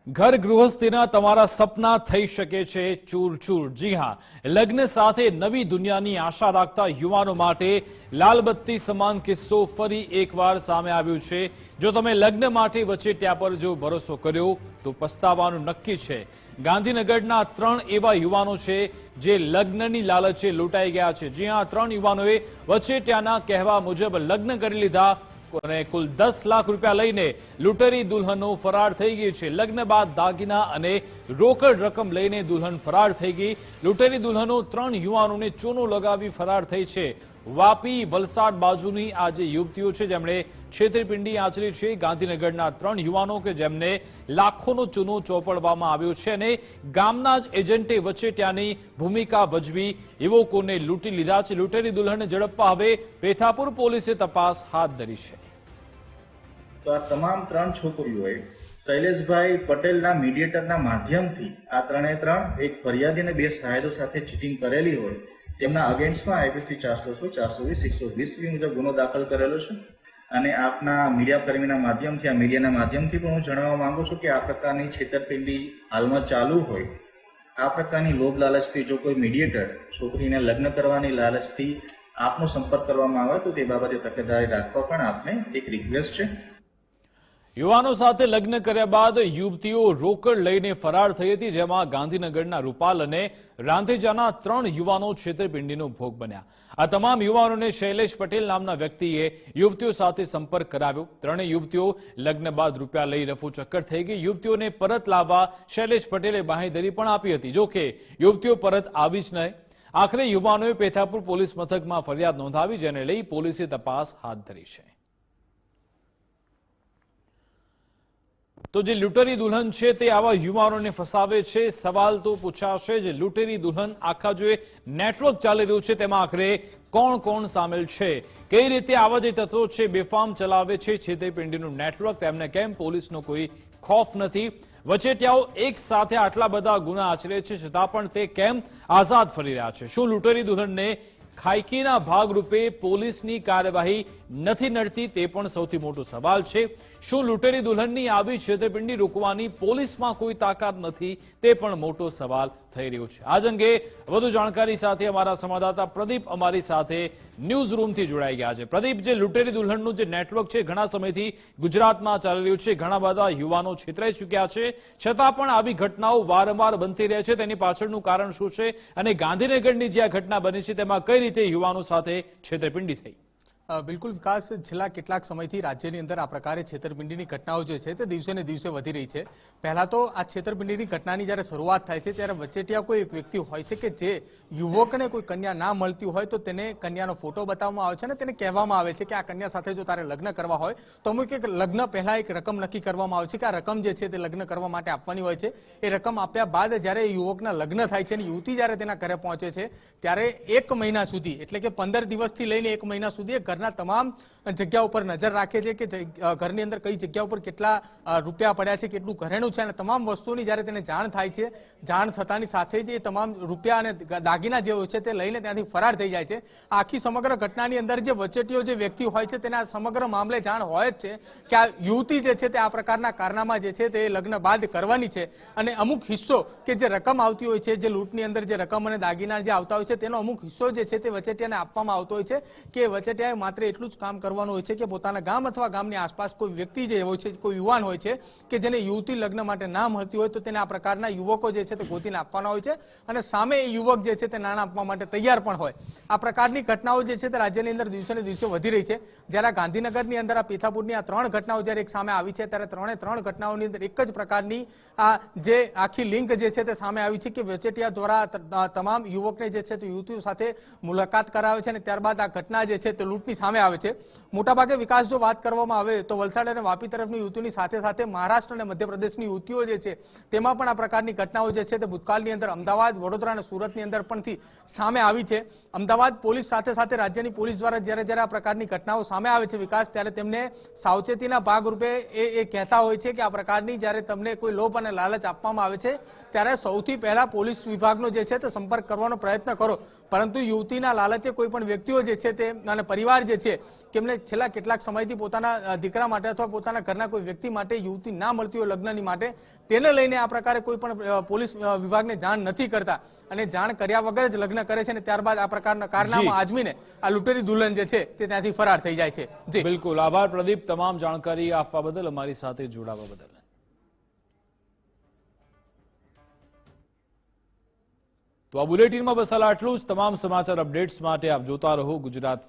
घर गृहस्थीना तमारा सपना थई शके छे चूर चूर। जी हाँ, लग्न साथे नवी दुनियानी आशा राखता युवानो माटे लालबत्ती समान किस्सो फरी एकवार सामे आव्यो छे। जो तमे लग्न माटे वचेटिया पर जो भरोસો કર્યો તો પસ્તાવાનું નક્કી છે। ગાંધીનગરના 3 એવા યુવાનો છે જે લગ્નની લાલચે લૂંટાઈ ગયા છે। જી હા, 3 યુવાનોએ વચેટિયાના કહેવા મુજબ લગ્ન કરી લીધા અને કુલ 10 લાખ રૂપિયા લઈને લૂંટેરી દુલ્હનો ફરાર થઈ ગઈ છે। લગ્ન બાદ દાગીના અને રોકડ રકમ લઈને દુલ્હન ફરાર થઈ ગઈ। લૂંટેરી દુલ્હનો 3 યુવાનોને ચોનો લગાવી ફરાર થઈ છે। વાપી વલસાડ બાજુની આ જે યુવતીઓ છે જેમણે છેતરપિંડી આચરી છે। ગાંધીનગરના 3 યુવાનો કે જેમને લાખોનો ચૂનો ચોપડવામાં આવ્યો છે અને ગામના જ એજન્ટે વચેટિયાની ભૂમિકા ભજવી યુવકોને લૂંટી લીધા છે। લૂંટેરી દુલ્હનને ઝડપવા હવે પેથાપુર પોલીસે તપાસ હાથ ધરી છે। તો આ તમામ 3 છોકરીઓએ શૈલેષભાઈ પટેલના મીડિયેટરના માધ્યમથી આ 3 એક ફરિયાદી અને 2 સહાયકો સાથે ચીટિંગ કરેલી હોય તેમના અગેન્સ્ટમાં આઈપીસી 400 420 120 મુજબ ગુનો દાખલ કરેલો છે। અને આપના મીડિયા કર્મીના માધ્યમથી આ મીડિયાના માધ્યમથી પણ હું જણાવવા માંગુ છું કે આ પ્રકારની છેતરપિંડી હાલમાં ચાલુ હોય, આ પ્રકારની લોભ લાલચથી જો કોઈ મીડિયેટર છોકરીને લગ્ન કરવાની લાલચથી આપનો સંપર્ક કરવામાં આવે તો તે બાબતે તકેદારી રાખવા પણ આપને એક રિક્વેસ્ટ છે। યુવાનો સાથે લગ્ન કર્યા બાદ યુવતીઓ રોકડ લઈને ફરાર થઈ હતી, જેમાં ગાંધીનગરના રૂપાલ અને રાંધેજાના 3 યુવાનો છેતરપિંડીનો ભોગ બન્યા। આ તમામ યુવાનોને શૈલેષ પટેલ નામના વ્યક્તિએ યુવતીઓ સાથે સંપર્ક કરાવ્યો। 3 યુવતીઓ લગ્ન બાદ રૂપિયા લઈ રફુ ચક્કર થઈ ગઈ। યુવતીઓને પરત લાવવા શૈલેષ પટેલે બાંહેધરી પણ આપી હતી, જો કે યુવતીઓ પરત આવી જ નહીં। આખરે યુવાનોએ પેથાપુર પોલીસ મથકમાં ફરિયાદ નોંધાવી, જેને લઈ પોલીસે તપાસ હાથ ધરી છે। તો જે લૂંટેરી દુલ્હન છે તે આવા યુવાનોને ફસાવે છે। સવાલ તો પૂછાશે, જે લૂંટેરી દુલ્હન આખા જે નેટવર્ક ચાલી રહ્યું છે તેમાં આખરે કોણ કોણ સામેલ છે, કઈ રીતે આવા જે તત્વો છે બેફામ ચલાવે છે છેતરપિંડીનું નેટવર્ક, તેમને કેમ પોલીસનો કોઈ ખોફ નથી, વચેટિયાઓ એક સાથે આટલા બધા ગુના આચરે છે છતાં પણ તે કેમ આઝાદ ફરી રહ્યા છે? શું લૂંટેરી દુલ્હનને ખાયકીના ભાગરૂપે પોલીસની કાર્યવાહી નથી નડતી, તે પણ સૌથી મોટો સવાલ છે। શું લૂંટેરી દુલ્હનની આવી છેતરપિંડી રોકવાની પોલીસમાં કોઈ તાકાત નથી, તે પણ મોટો સવાલ થઈ રહ્યો છે। આજ અંગે વધુ જાણકારી સાથે અમારા સંવાદદાતા પ્રદીપ અમારી સાથે ન્યૂઝ રૂમથી જોડાઈ ગયા છે। પ્રદીપ, જે લૂંટેરી દુલ્હનનું જે નેટવર્ક છે ઘણા સમયથી ગુજરાતમાં ચાલી રહ્યું છે, ઘણા બધા યુવાનો છેતરાઈ ચૂક્યા છે, છતાં પણ આવી ઘટનાઓ વારંવાર બનતી રહે છે, તેની પાછળનું કારણ શું છે અને ગાંધીનગરની જે આ ઘટના બની છે તેમાં કઈ રીતે યુવાનો સાથે છેતરપિંડી થઈ? બિલકુલ વિકાસ, છેલ્લા કેટલાક સમયથી રાજ્યની અંદર આ પ્રકારે છેતરપિંડીની ઘટનાઓ જે છે તે દિવસે ને દિવસે વધી રહી છે। પહેલા તો આ છેતરપિંડીની ઘટનાની જ્યારે શરૂઆત થાય છે ત્યારે વચેટિયા કોઈ એક વ્યક્તિ હોય છે કે જે યુવકને કોઈ કન્યા ના મળતી હોય તો તેને કન્યાનો ફોટો બતાવવામાં આવે છે અને તેને કહેવામાં આવે છે કે આ કન્યા સાથે જો તારે લગ્ન કરવા હોય તો અમુક એક લગ્ન પહેલા એક રકમ નક્કી કરવામાં આવે છે કે આ રકમ જે છે તે લગ્ન કરવા માટે આપવાની હોય છે। એ રકમ આપ્યા બાદ જ્યારે યુવકના લગ્ન થાય છે અને યુવતી જ્યારે તેના ઘરે પહોંચે છે ત્યારે 1 મહિના સુધી, એટલે કે 15 દિવસથી લઈને 1 મહિના સુધી ઘરના તમામ જગ્યા ઉપર નજર રાખે છે કે ઘરની અંદર કઈ જગ્યા ઉપર કેટલા રૂપિયા પડ્યા છે, કેટલું ઘરેણું છે અને તમામ વસ્તુની જ્યારે તેને જાણ થાય છે, જાણ થતાની સાથે જ એ તમામ રૂપિયા અને દાગીના જે હોય છે તે લઈને ત્યાંથી ફરાર થઈ જાય છે। આખી સમગ્ર ઘટનાની અંદર જે વચેટીઓ જે વ્યક્તિ હોય છે તેને આ સમગ્ર મામલે જાણ હોય જ છે કે આ યુવતી જે છે તે આ પ્રકારના કારનામા જે છે તે લગ્ન બાદ કરવાની છે અને અમુક હિસ્સો કે જે રકમ આવતી હોય છે, જે લૂંટની અંદર જે રકમ અને દાગીના જે આવતા હોય છે તેનો અમુક હિસ્સો જે છે તે વચેટિયાને આપવામાં આવતો હોય છે કે વચેટિયાએ માત્ર એટલું જ કામ કરવાનું હોય છે કે પોતાના ગામ અથવા ગામની આસપાસ કોઈ વ્યક્તિ જે હોય છે, કોઈ યુવાન હોય છે કે જેને યુવતી લગ્ન માટે ના મળતી હોય તો તેને આ પ્રકારના યુવકો જે છે તે ગોતીને આપવાના હોય છે અને સામે એ યુવક જે છે તે નાણાં આપવા માટે તૈયાર પણ હોય। આ પ્રકારની ઘટનાઓ જે છે તે રાજ્યની અંદર દિવસે ને દિવસે વધી રહી છે। જ્યારે ગાંધીનગરની અંદર આ પેથાપુરની આ 3 ઘટનાઓ જ્યારે એક સામે આવી છે ત્યારે 3 ઘટનાઓની અંદર એક જ પ્રકારની આ જે આખી લિંક જે છે તે સામે આવી છે કે વચેટિયા દ્વારા તમામ યુવકને જે છે તે યુવતીઓ સાથે મુલાકાત કરાવે છે અને ત્યારબાદ આ ઘટના જે છે તે લૂંટની સામે આવે છે। મોટાભાગે વિકાસ જો વાત કરવામાં આવે તો વલસાડ અને વાપી તરફની યુવતીઓની સાથે સાથે મહારાષ્ટ્ર અને મધ્યપ્રદેશની યુવતીઓ જે છે તેમાં પણ આ પ્રકારની ઘટનાઓ જે છે તે ભૂતકાળની અંદર અમદાવાદ, વડોદરા અને સુરતની અંદર પણ સામે આવી છે। અમદાવાદ પોલીસ સાથે સાથે રાજ્યની પોલીસ દ્વારા જ્યારે આ પ્રકારની ઘટનાઓ સામે આવે છે વિકાસ, ત્યારે તેમને સાવચેતીના ભાગરૂપે એ કહેતા હોય છે કે આ પ્રકારની જ્યારે તમને કોઈ લોભ અને લાલચ આપવામાં આવે છે ત્યારે સૌથી પહેલા પોલીસ વિભાગનો જે છે તે સંપર્ક કરવાનો પ્રયત્ન કરો। પરંતુ યુવતીના લાલચે કોઈ પણ વ્યક્તિઓ જે છે તે અને પરિવાર જે છે તેમને છેલ્લા કેટલાક સમયથી પોતાના દીકરા માટે અથવા પોતાના ઘરના કોઈ વ્યક્તિ માટે યુવતી ના મળતી હોય લગ્નની માટે તેને લઈને આ પ્રકારે કોઈ પણ પોલીસ વિભાગને જાણ નથી કરતા અને જાણ કર્યા વગર જ લગ્ન કરે છે અને ત્યારબાદ આ પ્રકારના કારનામા આજમીને આ લૂંટેરી દુલ્હન જે છે તે ત્યાંથી ફરાર થઈ જાય છે. જી બિલકુલ આભાર પ્રદીપ, તમામ જાણકારી આપવા બદલ, અમારી સાથે જોડાવા બદલ. તો આ બુલેટિનમાં બસ આટલું જ. તમામ સમાચાર અપડેટ્સ માટે આપ જોતા રહો ગુજરાત